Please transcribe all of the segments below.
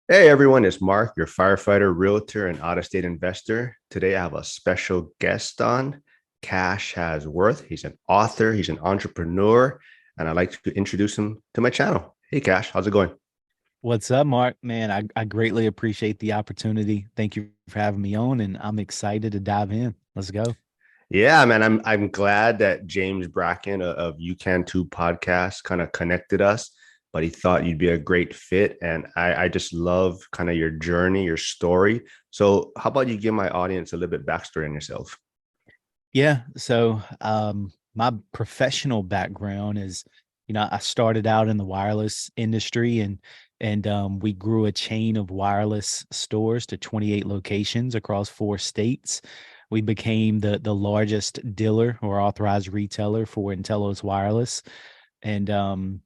Hey everyone, it's Mark, your firefighter, realtor, and out-of-state investor. Today I have a special guest on, Kash Hasworth. He's an author, he's an entrepreneur, and I'd like to introduce him to my channel. Hey Cash, how's it going? What's up, Mark? Man, I greatly appreciate the opportunity. Thank you for having me on, and I'm excited to dive in. Let's go. Yeah, man, I'm glad that James Bracken of You Can Too podcast kind of connected us, but he thought you'd be a great fit. And I just love kind of your journey, your story. So how about you give my audience a little bit backstory on yourself? Yeah. My professional background is, I started out in the wireless industry and we grew a chain of wireless stores to 28 locations across 4 states. We became the largest dealer or authorized retailer for Intello's Wireless. And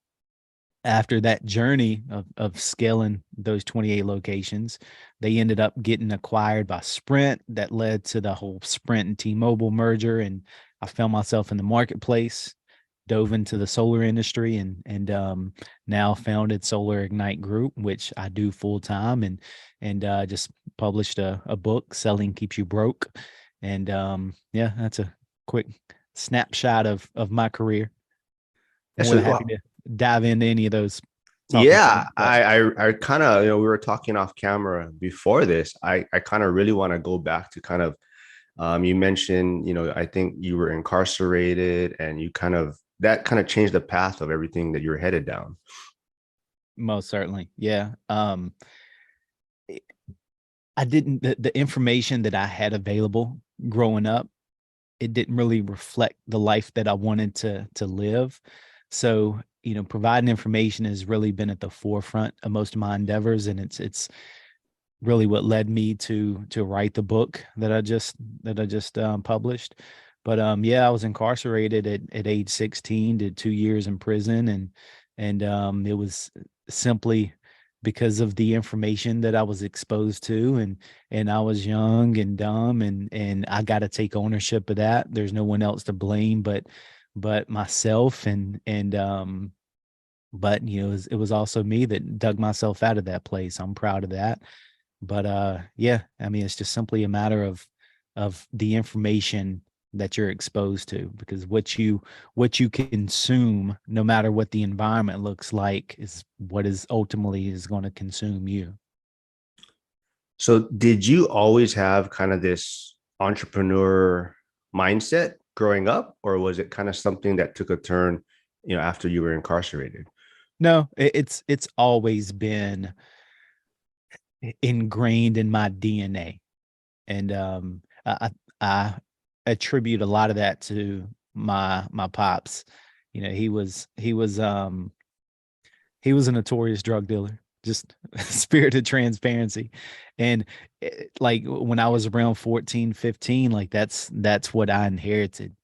after that journey of scaling those 28 locations, they ended up getting acquired by Sprint. That led to the whole Sprint and T-Mobile merger. And I found myself in the marketplace, dove into the solar industry and now founded Solar Ignite Group, which I do full time and just published a book, Selling Keeps You Broke. And yeah, that's a quick snapshot of my career. Yeah, More than so happy to dive into any of those talking yeah, point I questions. I, I kind of, we were talking off camera before this. I kind of really want to go back to kind of you mentioned, I think you were incarcerated and you kind of that kind of changed the path of everything that you're headed down. Most certainly. Yeah. It- I didn't the information that I had available growing up, it didn't really reflect the life that I wanted to live. So, providing information has really been at the forefront of most of my endeavors, and it's really what led me to write the book that I just published. But yeah, I was incarcerated at age 16, did 2 years in prison, and it was simply because of the information that I was exposed to, and I was young and dumb, and I got to take ownership of that. There's no one else to blame but myself, and but it was also me that dug myself out of that place. I'm proud of that. But yeah, I mean, it's just simply a matter of the information that you're exposed to, because what you consume, no matter what the environment looks like, is what is ultimately is going to consume you. So did you always have kind of this entrepreneur mindset growing up, or was it kind of something that took a turn, after you were incarcerated? No, it's always been ingrained in my DNA, and I attribute a lot of that to my pops. He was a notorious drug dealer, just spirited transparency. And like when I was around 14, 15, like that's what I inherited.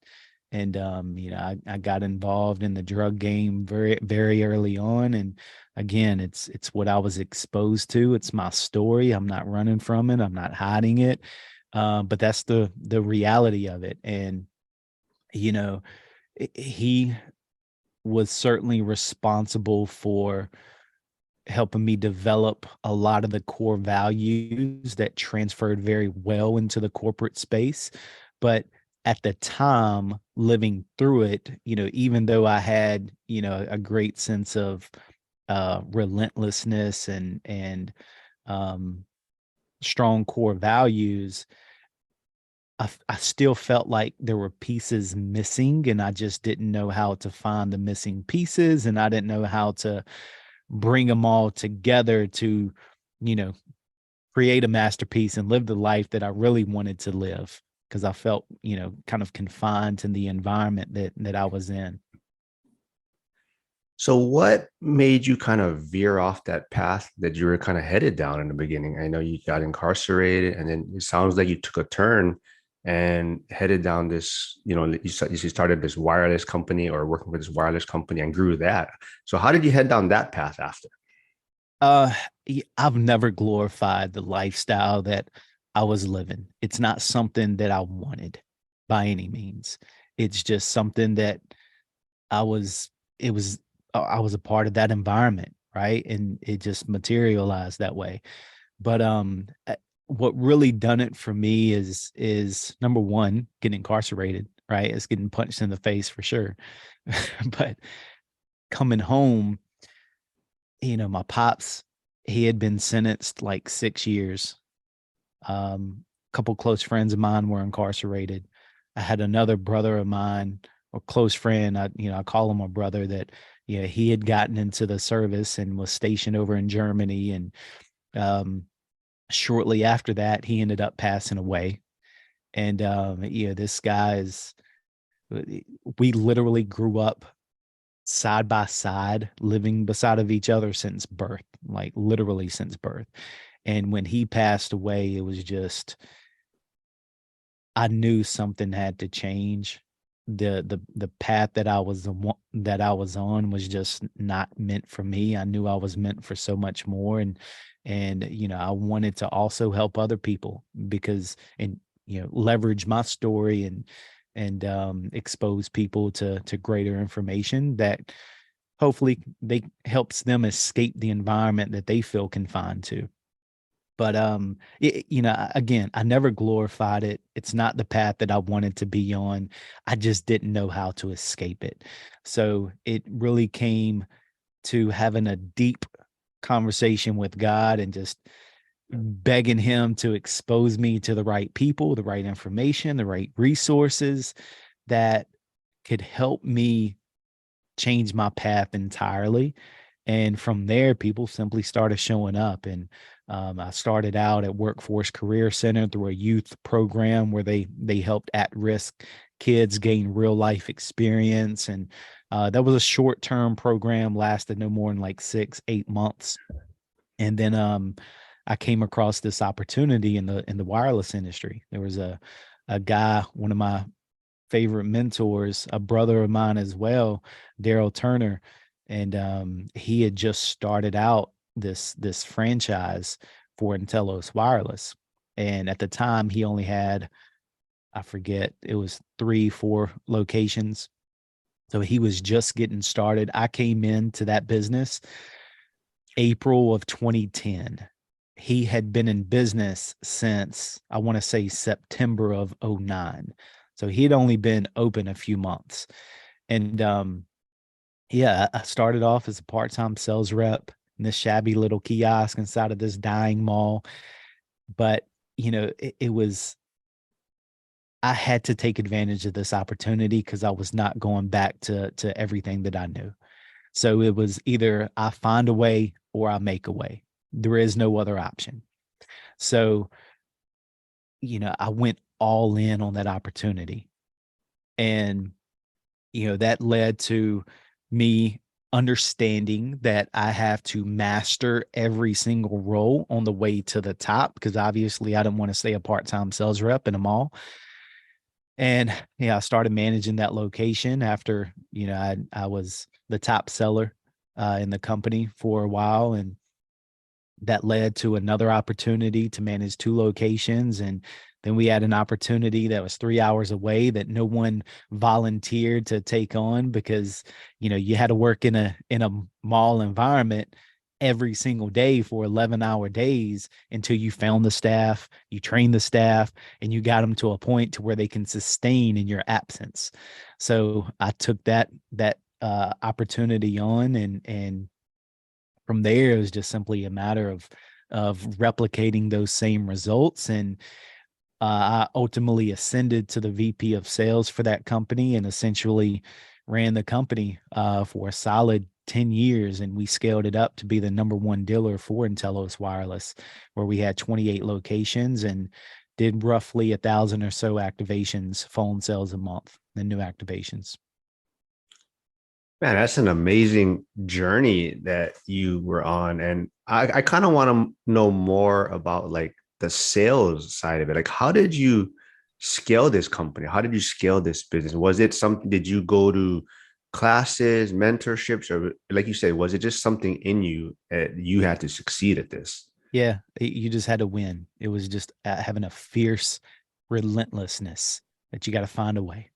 And I got involved in the drug game very, very early on. And again, it's what I was exposed to. It's my story. I'm not running from it. I'm not hiding it. But that's the reality of it. And you know, he was certainly responsible for helping me develop a lot of the core values that transferred very well into the corporate space. But at the time, living through it, even though I had, a great sense of relentlessness and um, strong core values, I still felt like there were pieces missing, and I just didn't know how to find the missing pieces, and I didn't know how to bring them all together to, you know, create a masterpiece and live the life that I really wanted to live, because I felt, kind of confined to the environment that I was in. So what made you kind of veer off that path that you were kind of headed down in the beginning? I know you got incarcerated and then it sounds like you took a turn and headed down this, you started this wireless company or working with this wireless company and grew that. So how did you head down that path after? Uh, I've never glorified the lifestyle that I was living. It's not something that I wanted by any means. It's just something that I was, it was, I was a part of that environment, right? And it just materialized that way. But what really done it for me is number one, getting incarcerated, right? It's getting punched in the face for sure. But coming home, my pops, he had been sentenced like 6 years. A couple close friends of mine were incarcerated. I had another brother of mine, or close friend, I call him a brother, that he had gotten into the service and was stationed over in Germany. And um, shortly after that, he ended up passing away. And this guy is, we literally grew up side by side, living beside of each other since birth, like literally since birth. And when he passed away, it was just, I knew something had to change. The path that I was on was just not meant for me. I knew I was meant for so much more. And I wanted to also help other people, because, and leverage my story and expose people to greater information that hopefully they helps them escape the environment that they feel confined to. But again, I never glorified it. It's not the path that I wanted to be on. I just didn't know how to escape it. So it really came to having a deep conversation with God and just begging him to expose me to the right people, the right information, the right resources that could help me changed my path entirely. And from there, people simply started showing up. And I started out at Workforce Career Center through a youth program where they helped at-risk kids gain real life experience. And that was a short-term program, lasted no more than like 6, 8 months. And then I came across this opportunity in the wireless industry. There was a guy, one of my favorite mentors, a brother of mine as well, Daryl Turner, and he had just started out this franchise for Intellos Wireless, and at the time he only had, I forget, it was 3, 4 locations. So he was just getting started. I came into that business April of 2010. He had been in business since, I want to say, September of '09. So he had only been open a few months. And yeah, I started off as a part-time sales rep in this shabby little kiosk inside of this dying mall. But, it was, I had to take advantage of this opportunity because I was not going back to everything that I knew. So it was either I find a way or I make a way. There is no other option. So, I went all in on that opportunity. And, that led to me understanding that I have to master every single role on the way to the top, because obviously I didn't want to stay a part-time sales rep in a mall. And yeah, I started managing that location after, I was the top seller in the company for a while. And that led to another opportunity to manage 2 locations. And then we had an opportunity that was 3 hours away that no one volunteered to take on, because you had to work in a mall environment every single day for 11-hour days until you found the staff, you trained the staff, and you got them to a point to where they can sustain in your absence. So I took that opportunity on, and from there it was just simply a matter of replicating those same results. And I ultimately ascended to the VP of sales for that company and essentially ran the company for a solid 10 years. And we scaled it up to be the number one dealer for Intellos Wireless, where we had 28 locations and did roughly 1,000 or so activations, phone sales a month, the new activations. Man, that's an amazing journey that you were on. And I kind of want to know more about like the sales side of it. Like, how did you scale this company? How did you scale this business? Was it something, did you go to classes, mentorships, or like you said, was it just something in you that you had to succeed at this? Yeah, you just had to win. It was just having a fierce relentlessness that you got to find a way.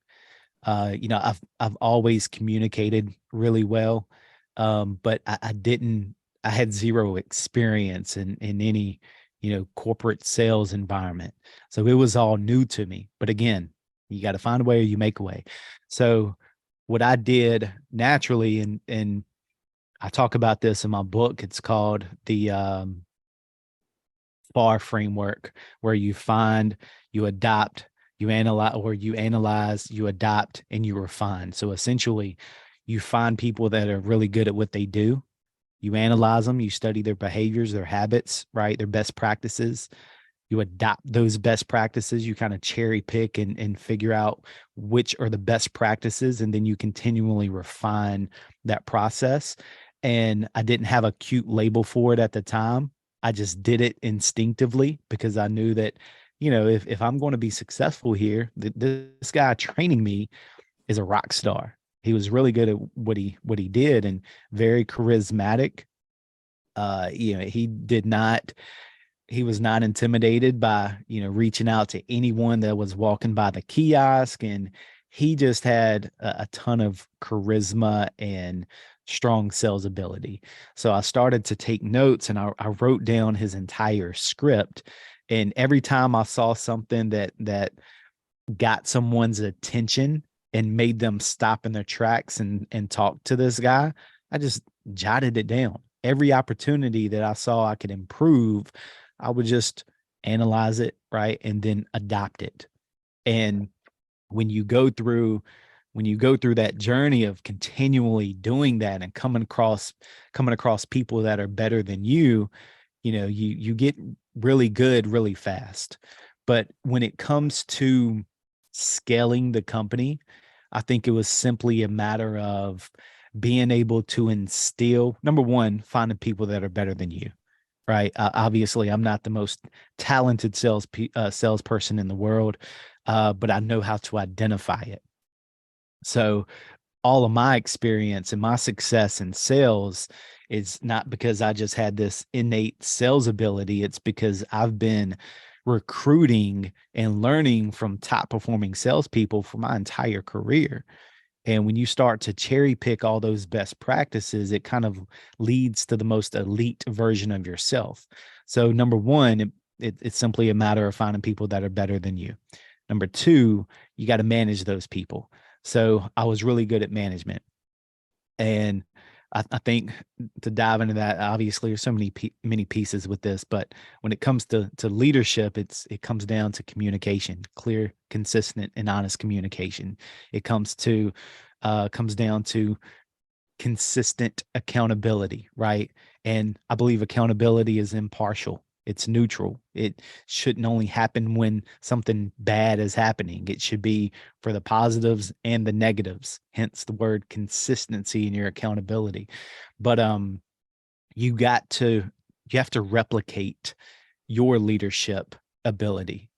I've always communicated really well, but I didn't. I had zero experience in any, corporate sales environment. So it was all new to me. But again, you got to find a way or you make a way. So what I did naturally, and I talk about this in my book, it's called the FAR framework, where you find, you adopt, you analyze, you adapt, and you refine. So essentially, you find people that are really good at what they do. You analyze them, you study their behaviors, their habits, right? Their best practices. You adopt those best practices. You kind of cherry pick and figure out which are the best practices. And then you continually refine that process. And I didn't have a cute label for it at the time. I just did it instinctively because I knew that, if I'm going to be successful here, this guy training me is a rock star. He was really good at what he did and very charismatic. He was not intimidated by, reaching out to anyone that was walking by the kiosk. And he just had a ton of charisma and strong sales ability. So I started to take notes and I wrote down his entire script. And every time I saw something that got someone's attention and made them stop in their tracks and talk to this guy, I just jotted it down. Every opportunity that I saw I could improve, I would just analyze it, right? And then adopt it. And when you go through that journey of continually doing that and coming across people that are better than you, you get really good really fast. But when it comes to scaling the company, I think it was simply a matter of being able to instill, number one, finding people that are better than you, right? Obviously, I'm not the most talented salesperson in the world, but I know how to identify it. So all of my experience and my success in sales is not because I just had this innate sales ability. It's because I've been recruiting and learning from top performing salespeople for my entire career. And when you start to cherry pick all those best practices, it kind of leads to the most elite version of yourself. So, number one, it's simply a matter of finding people that are better than you. Number two, you got to manage those people. So, I was really good at management. And I think to dive into that, obviously, there's so many pieces with this, but when it comes to leadership, it comes down to communication, clear, consistent, and honest communication. It comes down to consistent accountability, right? And I believe accountability is impartial. It's neutral. It shouldn't only happen when something bad is happening. It should be for the positives and the negatives. Hence the word consistency in your accountability. But you got to you have to replicate your leadership ability,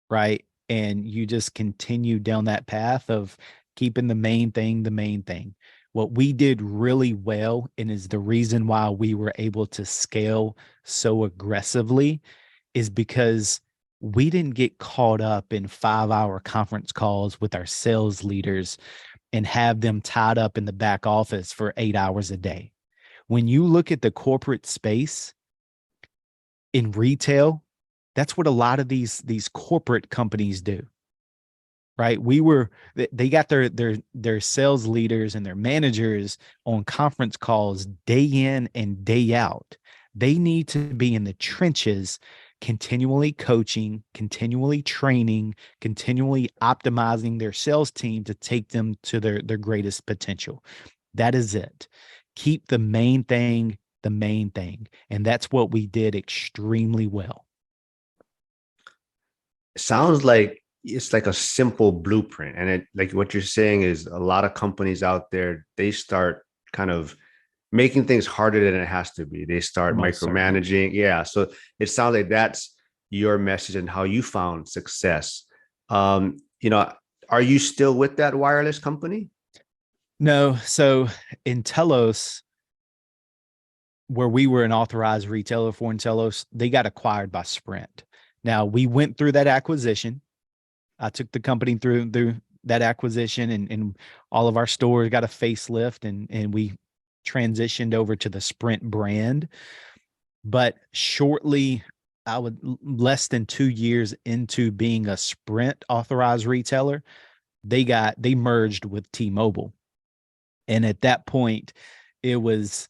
right? And you just continue down that path of keeping the main thing. What we did really well, and is the reason why we were able to scale so aggressively, is because we didn't get caught up in 5-hour conference calls with our sales leaders and have them tied up in the back office for 8 hours a day. When you look at the corporate space in retail, that's what a lot of these corporate companies do, right? They got their sales leaders and their managers on conference calls day in and day out. They need to be in the trenches, continually coaching, continually training, continually optimizing their sales team to take them to their greatest potential. That is it. Keep the main thing. And that's what we did extremely well. It sounds like it's like a simple blueprint. And it like what you're saying is a lot of companies out there, they start kind of making things harder than it has to be. They start Most certainly. micromanaging. Yeah. So it sounds like that's your message and how you found success. You know, are you still with that wireless company? No, so in Telos, where we were an authorized retailer for Telos, they got acquired by Sprint. Now we went through that acquisition. I took the company through that acquisition, and all of our stores got a facelift, and we transitioned over to the Sprint brand. But shortly, I would less than 2 years into being a Sprint authorized retailer, they merged with T-Mobile. And at that point, it was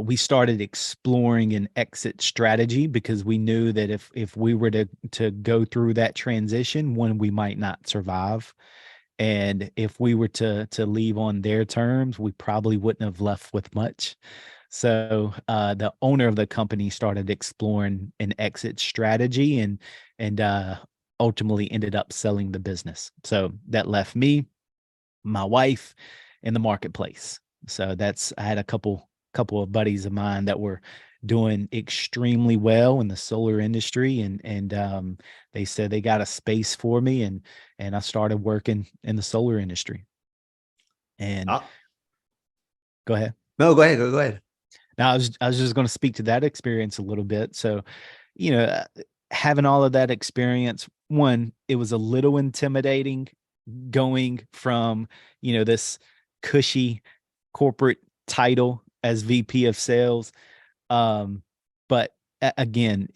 we started exploring an exit strategy because we knew that if we were to go through that transition, one, we might not survive. And if we were to leave on their terms, we probably wouldn't have left with much. So the owner of the company started exploring an exit strategy and ultimately ended up selling the business. So that left me, my wife, in the marketplace. So that's I had a couple of buddies of mine that were doing extremely well in the solar industry, and they said they got a space for me, and I started working in the solar industry. And Ah, go ahead. no, go ahead. Go ahead. Now I was just going to speak to that experience a little bit. So, you know, having all of that experience, one, it was a little intimidating going from, this cushy corporate title as VP of sales. But again,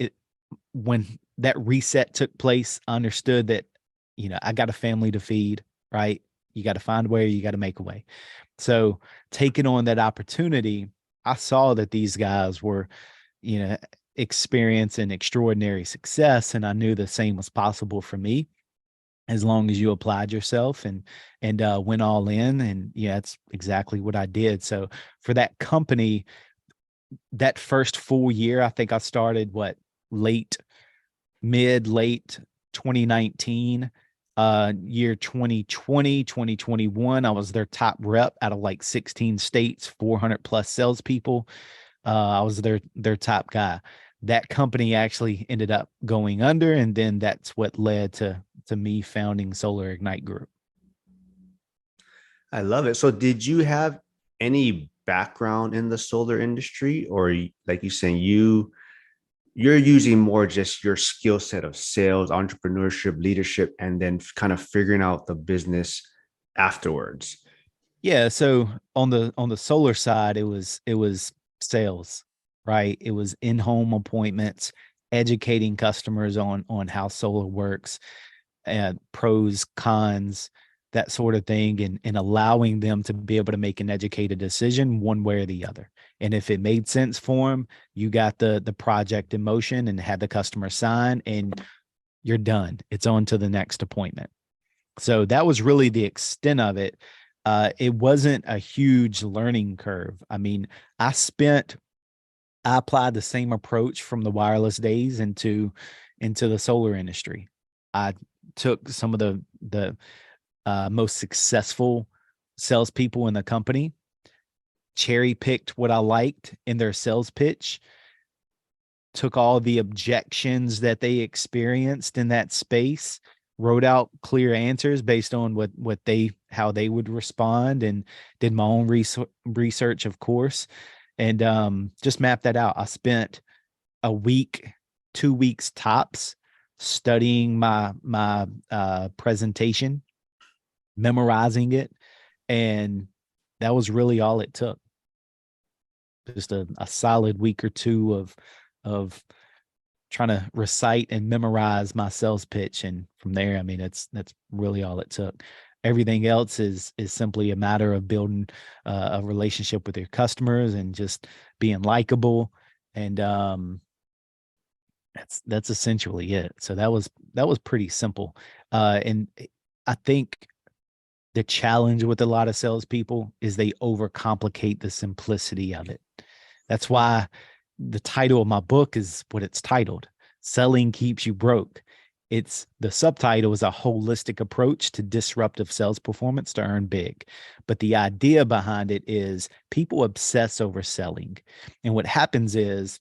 when that reset took place, I understood that, I got a family to feed, right? You got to find a way, you got to make a way. So taking on that opportunity, I saw that these guys were, you know, experiencing extraordinary success, and I knew the same was possible for me as long as you applied yourself and went all in. And yeah, that's exactly what I did. So for that company, that first full year, I think I started late late 2019, year 2020, 2021. I was their top rep out of like 16 states, 400 plus salespeople. I was their top guy. That company actually ended up going under, and then that's what led to me founding Solar Ignite Group. I love it. So, did you have any background in the solar industry, or like you saying, you're using more just your skill set of sales, entrepreneurship, leadership, and then kind of figuring out the business afterwards? Yeah, so on the solar side, it was sales, right? It was in-home appointments, educating customers on how solar works, pros, cons, that sort of thing, and allowing them to be able to make an educated decision one way or the other. And if it made sense for them, you got the project in motion and had the customer sign, and you're done. It's on to the next appointment. So that was really the extent of it. It wasn't a huge learning curve. I mean, I applied the same approach from the wireless days into the solar industry. I took some of the most successful salespeople in the company, cherry picked what I liked in their sales pitch, took all the objections that they experienced in that space, wrote out clear answers based on what they how they would respond, and did my own research, of course, and just mapped that out. I spent a week, 2 weeks tops, studying my presentation, memorizing it, and that was really all it took. Just a solid week or two of trying to recite and memorize my sales pitch, and from there, I mean, that's really all it took. Everything else is simply a matter of building a relationship with your customers and just being likable, and that's essentially it. So that was pretty simple, and I think the challenge with a lot of salespeople is they overcomplicate the simplicity of it. That's why the title of my book is what it's titled: Selling Keeps You Broke. It's the subtitle is a holistic approach to disruptive sales performance to earn big. But the idea behind it is people obsess over selling. And what happens is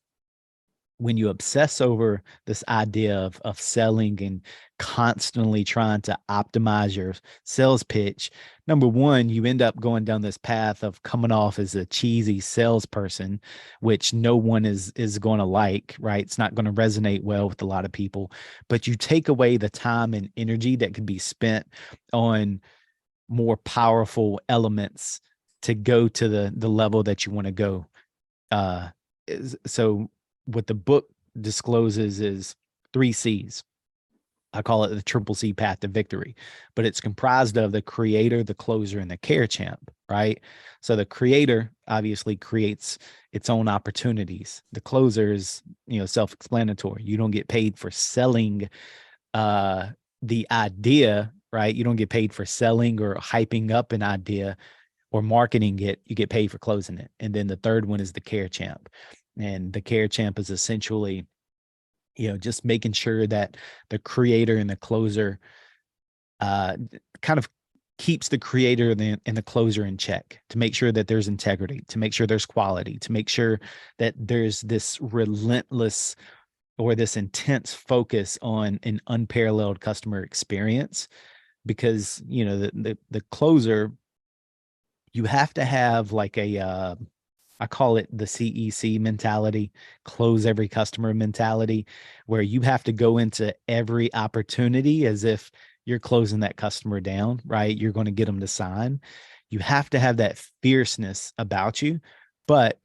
when you obsess over this idea of selling and constantly trying to optimize your sales pitch, number one, you end up going down this path of coming off as a cheesy salesperson, which no one is going to like, right? It's not going to resonate well with a lot of people. But you take away the time and energy that could be spent on more powerful elements to go to the level that you want to go. So what the book discloses is 3 C's. I call it the triple C path to victory, but it's comprised of the creator, the closer, and the care champ, right? So the creator obviously creates its own opportunities. The closer is, self-explanatory. You don't get paid for selling uh the idea, right? You don't get paid for selling or hyping up an idea or marketing it. You get paid for closing it. And then the third one is the care champ. And the care champ is essentially, just making sure that the creator and the closer uh, kind of keeps the creator and the closer in check, to make sure that there's integrity, to make sure there's quality, to make sure that there's this relentless or this intense focus on an unparalleled customer experience. Because the closer, you have to have like I call it the CEC mentality, close every customer mentality, where you have to go into every opportunity as if you're closing that customer down, right? You're going to get them to sign. You have to have that fierceness about you. But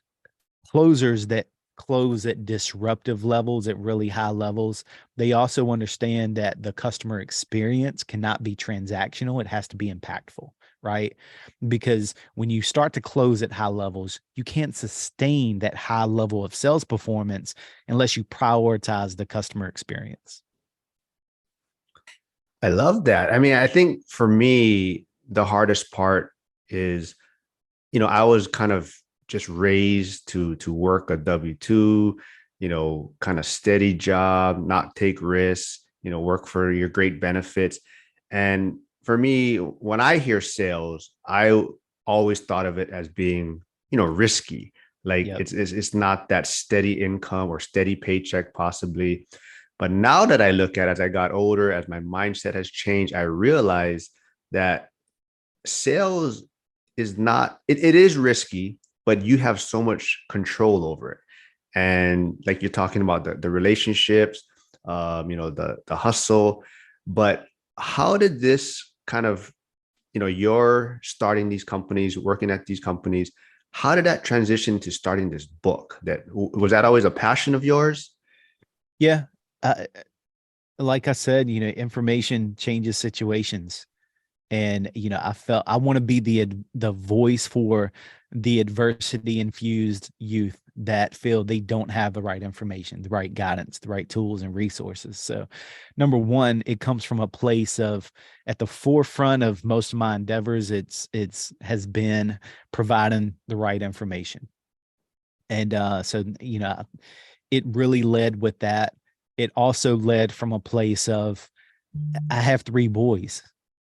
closers that close at disruptive levels, at really high levels, they also understand that the customer experience cannot be transactional. It has to be impactful, right? Because when you start to close at high levels, you can't sustain that high level of sales performance unless you prioritize the customer experience. I love that. I mean, I think for me, the hardest part is, I was kind of just raised to work a W-2, kind of steady job, not take risks, work for your great benefits. And for me, when I hear sales, I always thought of it as being, risky. Like Yep. it's not that steady income or steady paycheck possibly. But now that I look at it, as I got older, as my mindset has changed, I realize that sales is not, it is risky, but you have so much control over it. And like you're talking about the relationships, the hustle. But how did this kind of, you're starting these companies, working at these companies, how did that transition to starting this book? That was that always a passion of yours? Yeah. Uh, like I said, information changes situations. And I felt I want to be the voice for the adversity infused youth that feel they don't have the right information, the right guidance, the right tools and resources. So number one, it comes from a place of, at the forefront of most of my endeavors, it's has been providing the right information. And so it really led with that. It also led from a place of, I have 3 boys.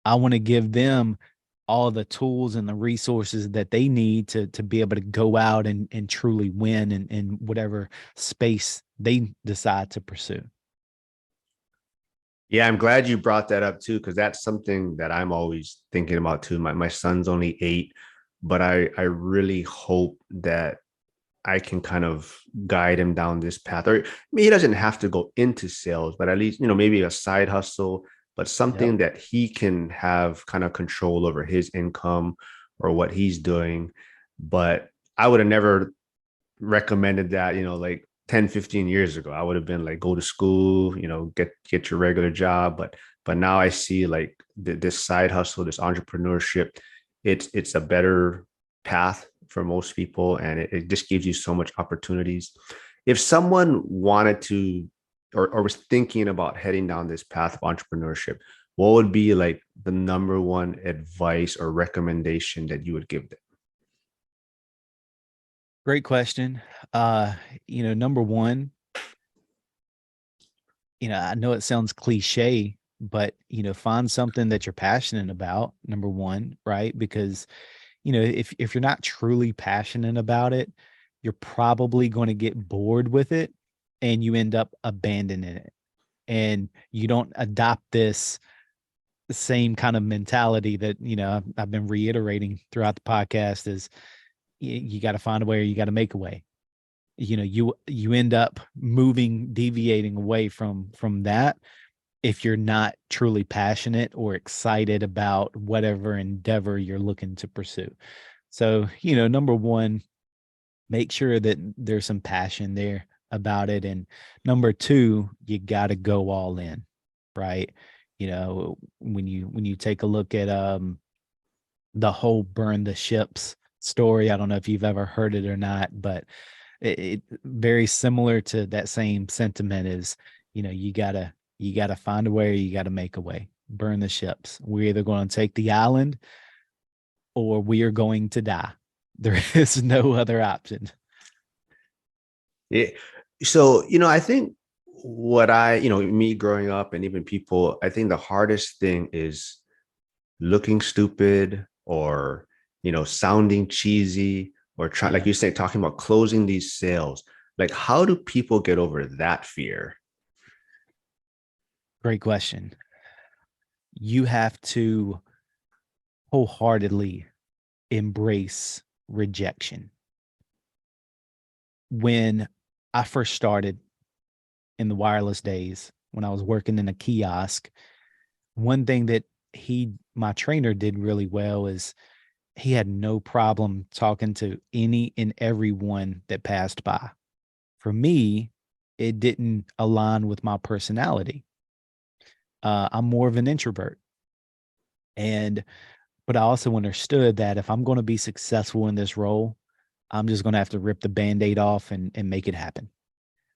I want to give them all the tools and the resources that they need to be able to go out and truly win in whatever space they decide to pursue. Yeah, I'm glad you brought that up too, because that's something that I'm always thinking about too. My son's only 8, but I really hope that I can kind of guide him down this path. Or he doesn't have to go into sales, but at least, maybe a side hustle, but Yep. something that he can have kind of control over his income or what he's doing. But I would have never recommended that, like 10, 15 years ago. I would have been like, go to school, get your regular job. But now I see like this side hustle, this entrepreneurship, it's a better path for most people. And it just gives you so much opportunities. If someone wanted to or was thinking about heading down this path of entrepreneurship, what would be like the number one advice or recommendation that you would give them? Great question. Number one, I know it sounds cliche, but find something that you're passionate about, number one, right? Because if you're not truly passionate about it, you're probably going to get bored with it and you end up abandoning it. And you don't adopt this same kind of mentality that, I've been reiterating throughout the podcast is you got to find a way or you got to make a way. You end up moving, deviating away from that if you're not truly passionate or excited about whatever endeavor you're looking to pursue. So, number one, make sure that there's some passion there about it. And number two, you got to go all in, right? When you take a look at the whole burn the ships story, I don't know if you've ever heard it or not, but it very similar to that same sentiment is, you gotta find a way, or you gotta make a way. Burn the ships. We're either going to take the island or we are going to die. There is no other option. Yeah. So, I think me growing up and even people, I think the hardest thing is looking stupid or, sounding cheesy or trying, like Yeah, you say, talking about closing these sales. Like, how do people get over that fear? great question. You have to wholeheartedly embrace rejection. When I first started in the wireless days, when I was working in a kiosk, one thing that my trainer did really well is he had no problem talking to any and everyone that passed by. For me, it didn't align with my personality. I'm more of an introvert. And but I also understood that if I'm going to be successful in this role, I'm just going to have to rip the band-aid off and make it happen.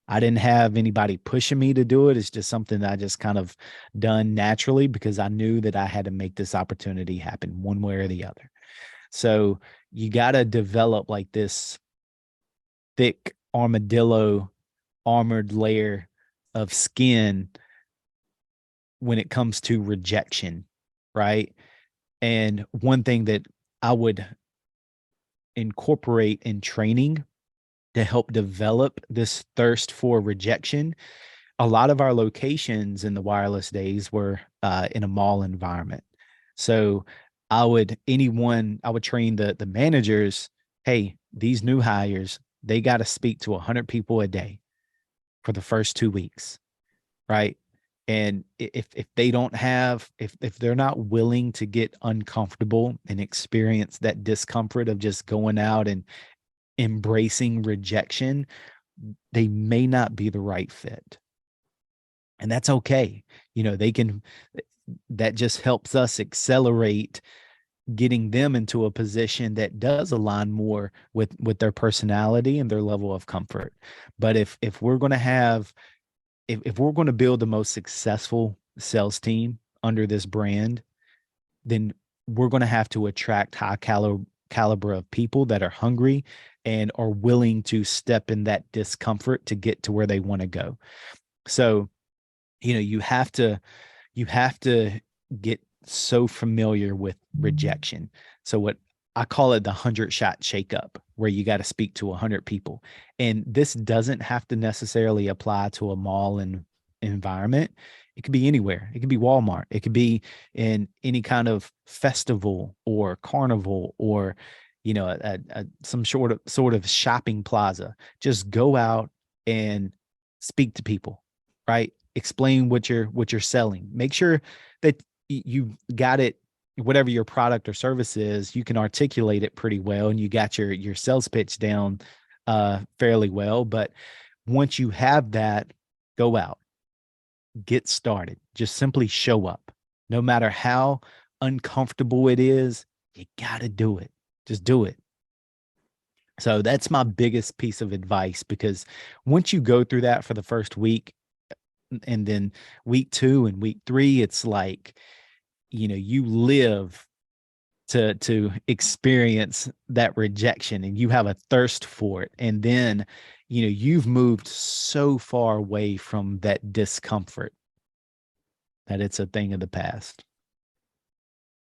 I didn't have anybody pushing me to do it. It's just something that I just kind of done naturally because I knew that I had to make this opportunity happen one way or the other. So you got to develop like this thick armadillo armored layer of skin when it comes to rejection, right? And one thing that I would incorporate in training to help develop this thirst for rejection. A lot of our locations in the wireless days were in a mall environment. So I would train the managers, hey, these new hires, they got to speak to 100 people a day for the first 2 weeks, right? And if they don't have, if they're not willing to get uncomfortable and experience that discomfort of just going out and embracing rejection, they may not be the right fit. And that's okay. They can, that just helps us accelerate getting them into a position that does align more with their personality and their level of comfort. But if we're going to have, if we're going to build the most successful sales team under this brand, then we're going to have to attract caliber of people that are hungry and are willing to step in that discomfort to get to where they want to go. So, you have to get so familiar with rejection. So what I call it, the 100-shot shakeup, where you got to speak to 100 people. And this doesn't have to necessarily apply to a mall and environment. It could be anywhere. It could be Walmart. It could be in any kind of festival or carnival or some sort of shopping plaza. Just go out and speak to people, right? Explain what you're selling. Make sure that you got it, whatever your product or service is, you can articulate it pretty well and you got your sales pitch down fairly well. But once you have that, go out, get started. Just simply show up. No matter how uncomfortable it is, you got to do it. Just do it. So that's my biggest piece of advice, because once you go through that for the first week, and then week 2 and week 3, it's like, you live to experience that rejection and you have a thirst for it. And then, you've moved so far away from that discomfort that it's a thing of the past.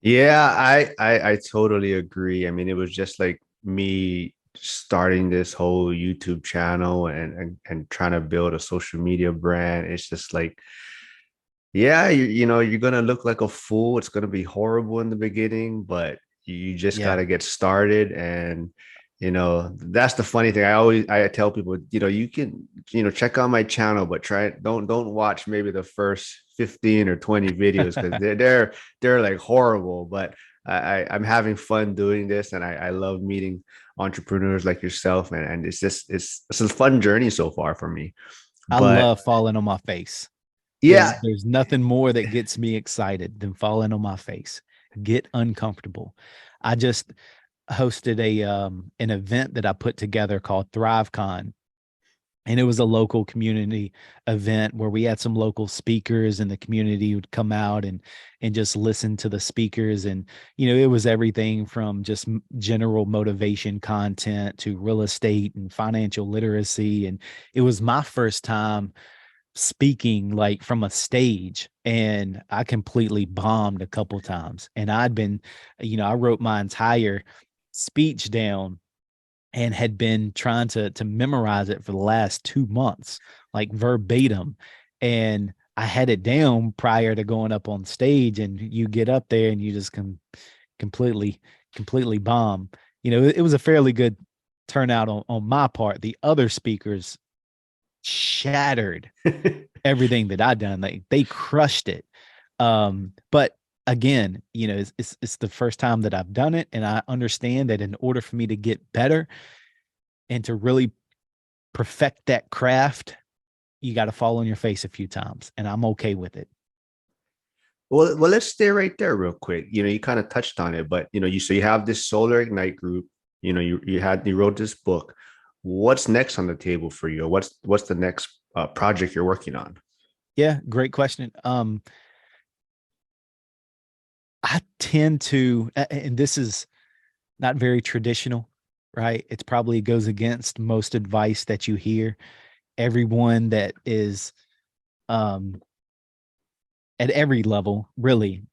Yeah, I totally agree. I mean, it was just like me starting this whole YouTube channel and trying to build a social media brand. It's just like, yeah, you're gonna look like a fool. It's gonna be horrible in the beginning, but you just Yeah. gotta get started. And that's the funny thing. I tell people, you can, check out my channel, but don't watch maybe the first 15 or 20 videos because they're like horrible. But I'm having fun doing this, and I love meeting entrepreneurs like yourself, and it's a fun journey so far for me. I But love falling on my face. yeah, There's nothing more that gets me excited than falling on my face. Get uncomfortable. I just hosted a an event that I put together called ThriveCon, and it was a local community event where we had some local speakers, and the community would come out and just listen to the speakers. And it was everything from just general motivation content to real estate and financial literacy. And it was my first time speaking like from a stage, and I completely bombed a couple times. And I'd been, I wrote my entire speech down and had been trying to memorize it for the last 2 months, like verbatim. And I had it down prior to going up on stage, and you get up there and you just completely, completely bomb. It was a fairly good turnout on my part. The other speakers shattered everything that I'd done. They crushed it. But again, it's the first time that I've done it, and I understand that in order for me to get better and to really perfect that craft, you got to fall on your face a few times, and I'm okay with it. well, let's stay right there real quick. You kind of touched on it, but you have this Solar Ignite group. You wrote this book. What's next on the table for you? What's the next project you're working on? Yeah, great question. I tend to, and this is not very traditional, right? It probably goes against most advice that you hear. Everyone that is um, at every level really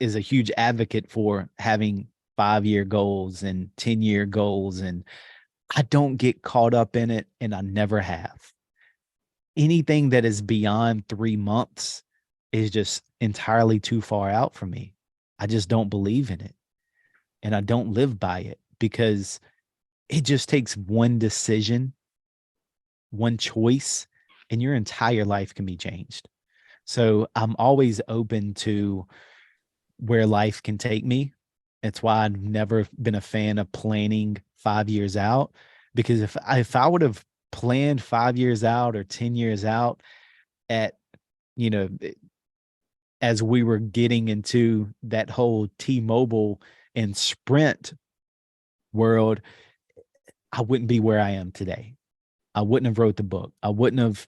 is a huge advocate for having 5-year goals and 10-year goals. And I don't get caught up in it, and I never have. Anything that is beyond 3 months is just entirely too far out for me. I just don't believe in it, and I don't live by it, because it just takes one decision, one choice, and your entire life can be changed. So I'm always open to where life can take me. That's why I've never been a fan of planning 5 years out, because if I would have planned 5 years out or 10 years out at you know as we were getting into that whole T-Mobile and Sprint world, I wouldn't be where I am today. I wouldn't have wrote the book. I wouldn't have,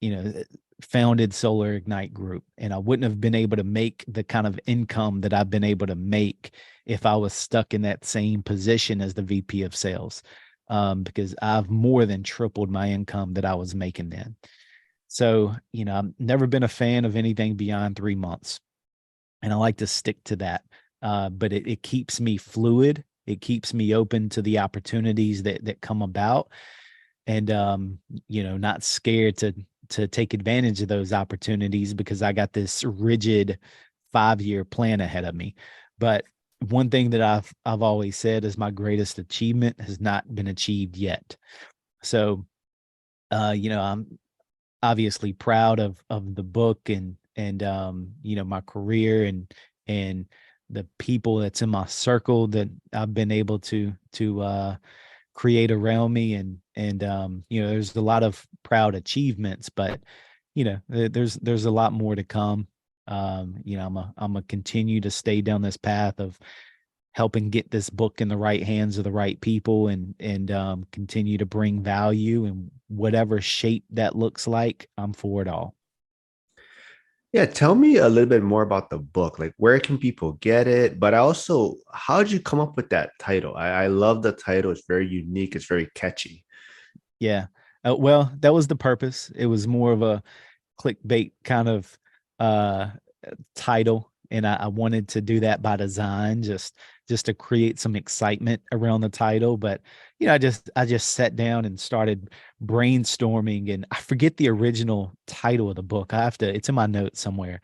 you know, founded Solar Ignite Group, and I wouldn't have been able to make the kind of income that I've been able to make if I was stuck in that same position as the VP of sales. Because I've more than tripled my income that I was making then. So, I've never been a fan of anything beyond 3 months, and I like to stick to that. But it keeps me fluid. It keeps me open to the opportunities that come about, and not scared to take advantage of those opportunities, because I got this rigid 5-year plan ahead of me. But one thing that I've always said is my greatest achievement has not been achieved yet. So I'm obviously proud of the book, and my career, and the people that's in my circle that I've been able to create around me. And there's a lot of proud achievements, but there's a lot more to come. I'm a continue to stay down this path of helping get this book in the right hands of the right people, and continue to bring value in whatever shape that looks like. I'm for it all. Yeah, tell me a little bit more about the book. Like, where can people get it? But also, how did you come up with that title? I love the title. It's very unique. It's very catchy. Yeah. Well, that was the purpose. It was more of a clickbait kind of uh title, and I wanted to do that by design, just to create some excitement around the title. But I just sat down and started brainstorming, and I forget the original title of the book. It's in my notes somewhere,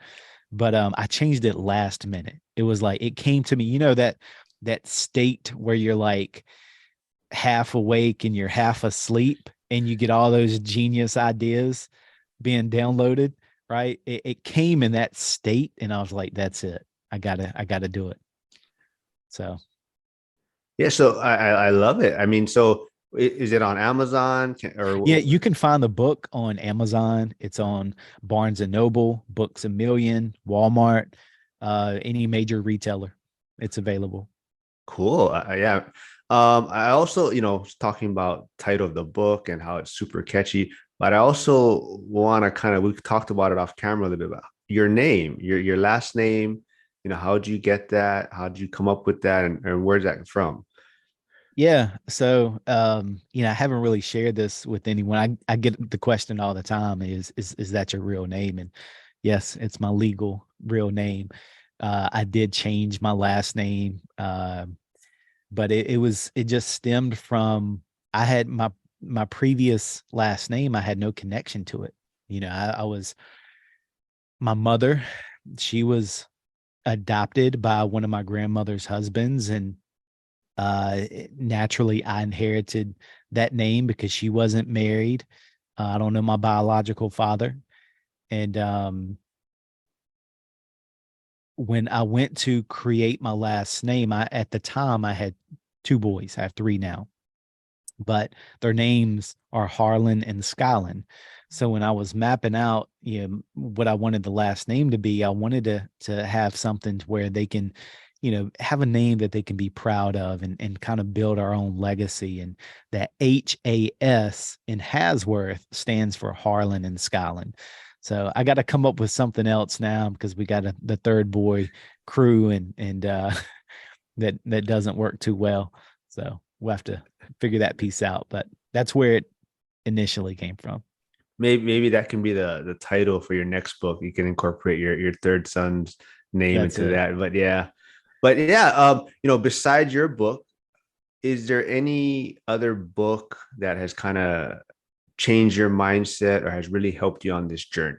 but I changed it last minute. It was like it came to me, that state where you're like half awake and you're half asleep, and you get all those genius ideas being downloaded, right? It came in that state, and I was like, that's it. I gotta do it. So Yeah, so I love it. I mean, so is it on Amazon yeah, or you can find the book on Amazon. It's on Barnes and Noble, Books a Million, Walmart, any major retailer. It's available. cool? Yeah. I also, was talking about title of the book and how it's super catchy, but I also want to kind of we talked about it off camera a little bit about your name, your last name. How'd you get that? How'd you come up with that, and where's that from? Yeah. So, I haven't really shared this with anyone. I get the question all the time is that your real name? And yes, it's my legal real name. I did change my last name. But it just stemmed from I had my previous last name, I had no connection to it. I was my mother, she was adopted by one of my grandmother's husbands, and naturally I inherited that name because she wasn't married. I don't know my biological father. And when I went to create my last name, at the time I had two boys. I have three now, but their names are Harlan and Skylan. So when I was mapping out, what I wanted the last name to be, I wanted to have something to where they can, have a name that they can be proud of, and kind of build our own legacy. And that HAS in Hasworth stands for Harlan and Skylan. So I got to come up with something else now because we got the third boy crew, and that doesn't work too well. So we'll have to figure that piece out. But that's where it initially came from. Maybe that can be the title for your next book. You can incorporate your third son's name That's into it. that. But yeah, besides your book, is there any other book that has kind of changed your mindset or has really helped you on this journey?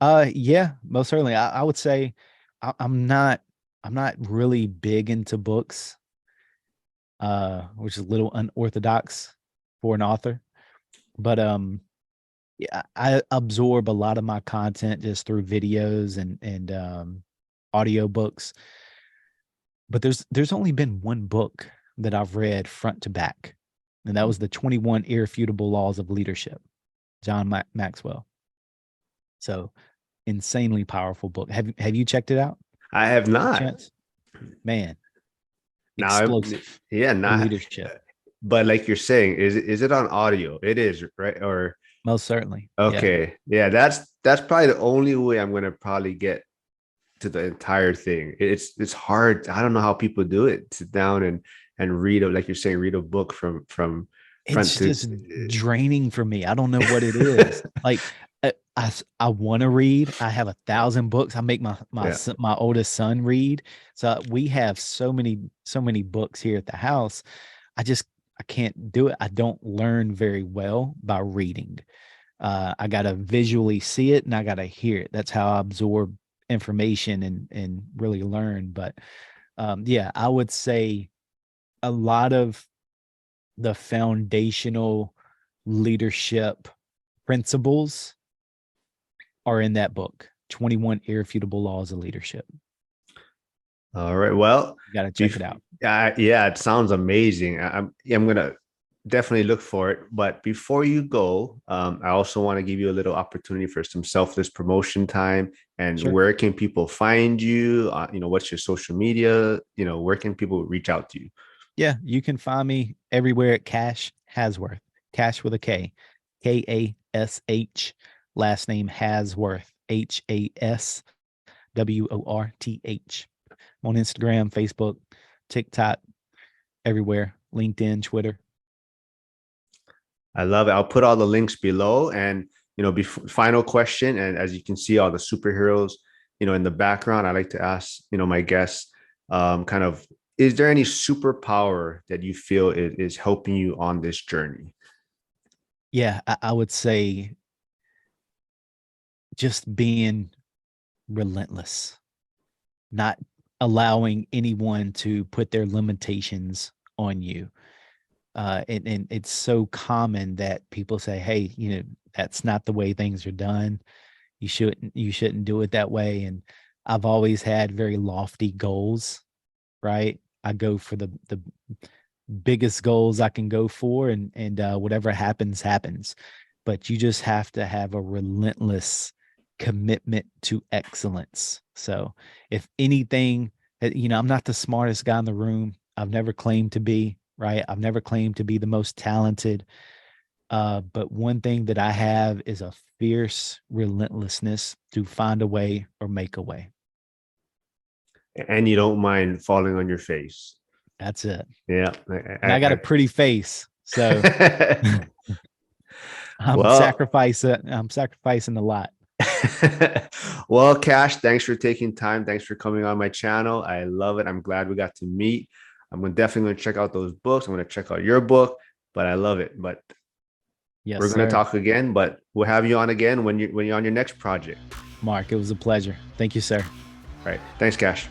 Yeah, most certainly. I would say I'm not really big into books, which is a little unorthodox for an author. But yeah, I absorb a lot of my content just through videos and audio books. But there's only been one book that I've read front to back, and that was the 21 Irrefutable Laws of Leadership, John Maxwell. So insanely powerful book. Have you checked it out? I have By not. chance? Man, Now, explosive yeah, for not. leadership. But like you're saying, is it on audio? It is, right? Or Most certainly. Yeah. okay, yeah, that's probably the only way I'm gonna probably get to the entire thing. It's hard. I don't know how people do it. Sit down and read a like you're saying, read a book from front It's to just draining for me. I don't know what it is. Like I want to read. I have 1,000 books. I make yeah. my oldest son read. So we have so many books here at the house. I can't do it. I don't learn very well by reading. I gotta visually see it and I gotta hear it. That's how I absorb information and really learn. But yeah, I would say a lot of the foundational leadership principles are in that book, 21 Irrefutable Laws of Leadership. All right. Well, You got to check it out. yeah, it sounds amazing. I'm gonna definitely look for it. But before you go, I also want to give you a little opportunity for some selfless promotion time. And Sure. where can people find you? What's your social media? Where can people reach out to you? Yeah, you can find me everywhere at Kash Hasworth. Cash with a Kash. Last name Hasworth. Hasworth. On Instagram, Facebook, TikTok, everywhere. LinkedIn, Twitter. I love it. I'll put all the links below. And final question. And as you can see, all the superheroes, in the background, I like to ask, my guests, kind of, is there any superpower that you feel is helping you on this journey? Yeah, I would say just being relentless, not allowing anyone to put their limitations on you. And it's so common that people say, "Hey, that's not the way things are done. You shouldn't do it that way." And I've always had very lofty goals, right? I go for the biggest goals I can go for, and whatever happens, happens. But you just have to have a relentless commitment to excellence. So if anything, I'm not the smartest guy in the room. I've never claimed to be, right? I've never claimed to be the most talented. But one thing that I have is a fierce relentlessness to find a way or make a way. And you don't mind falling on your face. That's it. Yeah. And I got a pretty face. So Well, I'm sacrificing a lot. well, Cash, thanks for taking time. Thanks for coming on my channel. I love it. I'm glad we got to meet. Definitely going to check out those books. I'm going to check out your book, but I love it. But Yes, we're going to sir. talk again, but we'll have you on again when you're on your next project. Mark, it was a pleasure. Thank you, sir. All right. Thanks, Cash.